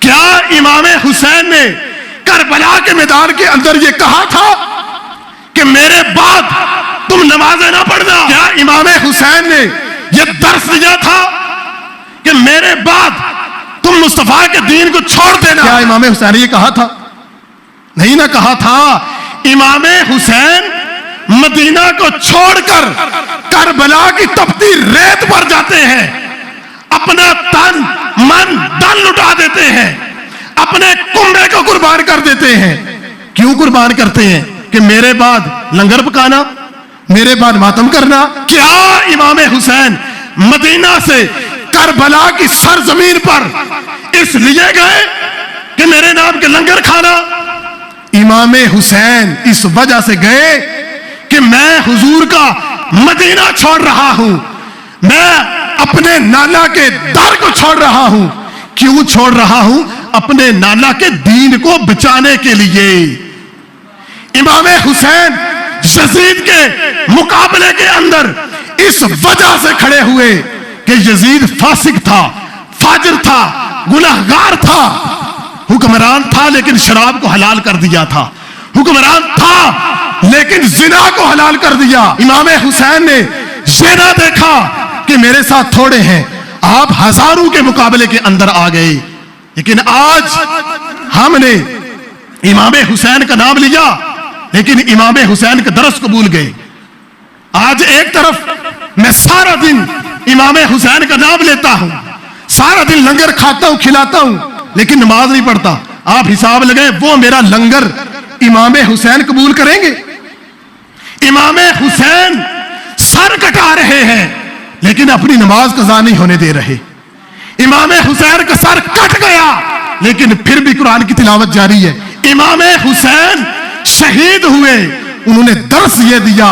کیا امام حسین نے کربلا کے میدان کے اندر یہ کہا تھا کہ میرے بعد تم نمازیں نہ پڑھنا؟ کیا امام حسین نے یہ درس دیا تھا کہ میرے بعد تم مصطفیٰ کے دین کو چھوڑ دینا؟ کیا امام حسین نے یہ کہا تھا؟ نہیں نہ کہا تھا۔ امام حسین مدینہ کو چھوڑ کر کربلا کی تپتی ریت پر جاتے ہیں، اپنا تن من دن لٹا دیتے ہیں، اپنے کنبے کو قربان کر دیتے ہیں۔ کیوں قربان کرتے ہیں؟ کہ میرے بعد لنگر پکانا، میرے بعد ماتم کرنا۔ کیا امام حسین مدینہ سے کربلا کی سرزمین پر اس لیے گئے کہ میرے نام کے لنگر کھانا؟ امام حسین اس وجہ سے گئے کہ میں حضور کا مدینہ چھوڑ رہا ہوں، میں اپنے نانا کے در کو چھوڑ رہا ہوں۔ کیوں چھوڑ رہا ہوں؟ اپنے نانا کے دین کو بچانے کے لیے۔ امام حسین یزید کے مقابلے کے اندر اس وجہ سے کھڑے ہوئے کہ یزید فاسق تھا، فاجر تھا، گناہگار تھا، حکمران تھا لیکن شراب کو حلال کر دیا تھا، حکمران تھا لیکن زنا کو حلال کر دیا۔ امام حسین نے یہ نہ دیکھا کہ میرے ساتھ تھوڑے ہیں، آپ ہزاروں کے مقابلے کے اندر آ گئے۔ لیکن آج ہم نے امام حسین کا نام لیا لیکن امام حسین کا درس کو بھول گئے۔ آج ایک طرف میں سارا دن امام حسین کا نام لیتا ہوں، سارا دن لنگر کھاتا ہوں، کھلاتا ہوں، لیکن نماز نہیں پڑھتا۔ آپ حساب لگائیں وہ میرا لنگر امام حسین قبول کریں گے؟ امام حسین سر کٹا رہے ہیں لیکن اپنی نماز قضا نہیں ہونے دے رہے۔ امام حسین کا سر کٹ گیا لیکن پھر بھی قرآن کی تلاوت جاری ہے۔ امام حسین شہید ہوئے، انہوں نے درس یہ دیا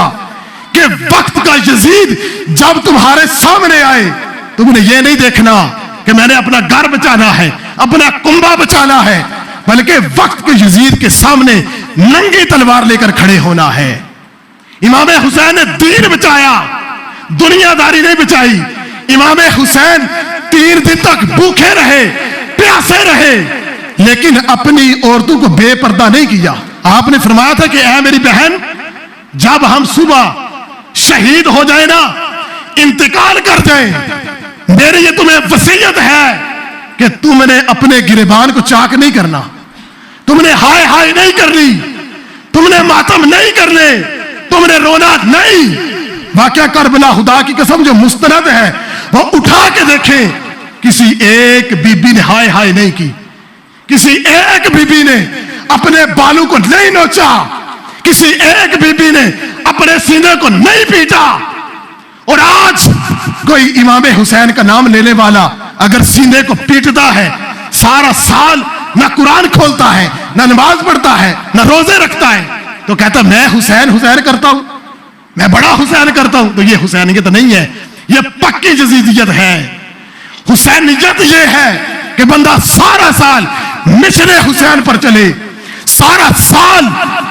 کہ وقت کا یزید جب تمہارے سامنے آئے تم نے یہ نہیں دیکھنا کہ میں نے اپنا گھر بچانا ہے، اپنا کنبہ بچانا ہے، بلکہ وقت کے یزید کے سامنے ننگی تلوار لے کر کھڑے ہونا ہے۔ امام حسین نے دین بچایا، دنیا داری نہیں بچائی۔ امام حسین 3 دن تک بھوکے رہے، پیاسے رہے، لیکن اپنی عورتوں کو بے پردہ نہیں کیا۔ آپ نے فرمایا تھا کہ اے میری بہن، جب ہم صبح شہید ہو جائیں نا، انتقال کر جائیں، میری یہ تمہیں وصیت ہے کہ تم نے اپنے گریبان کو چاک نہیں کرنا، تم نے ہائے ہائے نہیں کرنی، تم نے ماتم نہیں کرنے، تم نے رونا نہیں۔ واقعہ کربلا خدا کی قسم جو مستند ہے وہ اٹھا کے دیکھیں، کسی ایک بی بی نے ہائے ہائے نہیں کی، کسی ایک بی بی نے اپنے بالوں کو نہیں نوچا، کسی ایک بی بی نے اپنے سینے کو نہیں پیٹا۔ اور آج کوئی امام حسین کا نام لینے والا اگر سینے کو پیٹتا ہے، سارا سال نہ قرآن کھولتا ہے، نہ نماز پڑھتا ہے، نہ روزے رکھتا ہے، تو کہتا میں حسین حسین کرتا ہوں، میں بڑا حسین کرتا ہوں، تو یہ حسینیت نہیں ہے، یہ پکی یزیدیت ہے۔ حسینیت یہ ہے کہ بندہ سارا سال مشن حسین پر چلے، سارا سال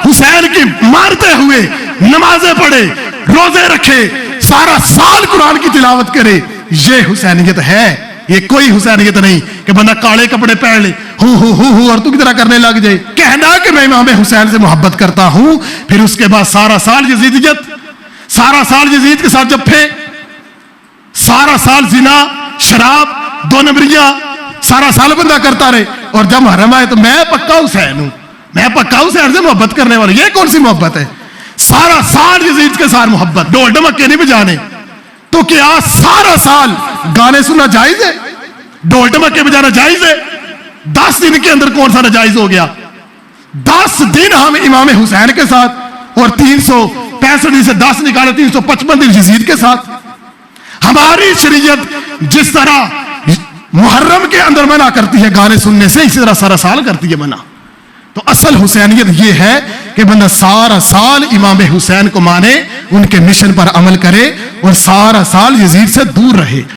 حسین کی مارتے ہوئے نمازیں پڑھے، روزے رکھے، سارا سال قرآن کی تلاوت کرے۔ یہ حسینیت ہے، یہ کوئی حسینیت نہیں کہ بندہ کالے کپڑے پہن لے، ہو اور تو کی طرح کرنے لگ جائے۔ کہنا کہ میں امام حسین سے محبت کرتا ہوں، پھر اس کے بعد سارا سال یزیدیت، سارا سال یزید کے ساتھ جفے، سارا سال زنا، شراب، 2 نمبریاں، سارا سال بندہ کرتا رہے، اور جب محرم آئے تو میں پکا حسین ہوں، میں پکا حسین سے محبت کرنے والا۔ یہ کون سی محبت ہے؟ سارا سال یزید کے ساتھ محبت، ڈھول ڈمکے نہیں بجانے۔ تو کیا سارا سال گانے سننا جائز ہے؟ ڈھول ڈمکے بجانا جائز ہے؟ 10 دن کے اندر کون سا ناجائز ہو گیا؟ 10 دن ہم امام حسین کے ساتھ، اور 365 دن سے 10 نکالے 355 دن یزید کے ساتھ۔ ہماری شریعت جس طرح محرم کے اندر منع کرتی ہے گانے سننے سے، اسی طرح سارا سال کرتی ہے منع۔ تو اصل حسینیت یہ ہے کہ بندہ سارا سال امام حسین کو مانے، ان کے مشن پر عمل کرے، اور سارا سال یزید سے دور رہے۔